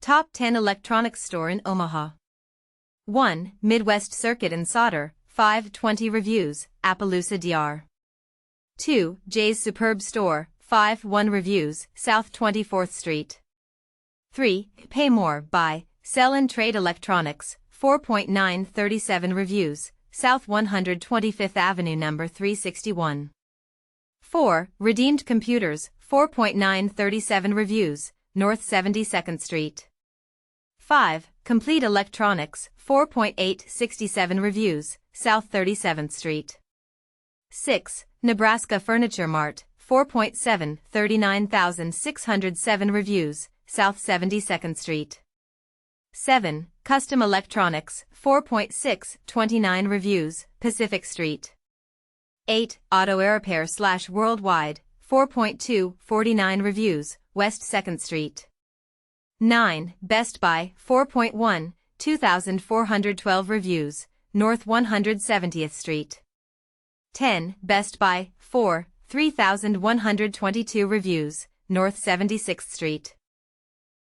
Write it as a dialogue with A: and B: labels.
A: Top 10 Electronics Store in Omaha. 1. Midwest Circuit and Solder, 520 reviews, Appaloosa Dr. 2. Jay's Superb Store, 5-1 reviews, South 24th Street. 3. PayMore, Buy, Sell and Trade Electronics, 4.937 reviews, South 125th Avenue No. 361. 4. Redeemed Computers, 4.937 reviews, North 72nd Street. 5. Complete Electronics, 4.867 reviews, South 37th Street. 6. Nebraska Furniture Mart, 39,607 reviews, South 72nd Street. 7. Custom Electronics, 4.629 reviews, Pacific Street. 8. Autoerepair / Worldwide, 4.249 reviews, West 2nd Street. 9. Best Buy, 4.1, 2,412 reviews, North 170th Street. 10. Best Buy, 4, 3,122 reviews, North 76th Street.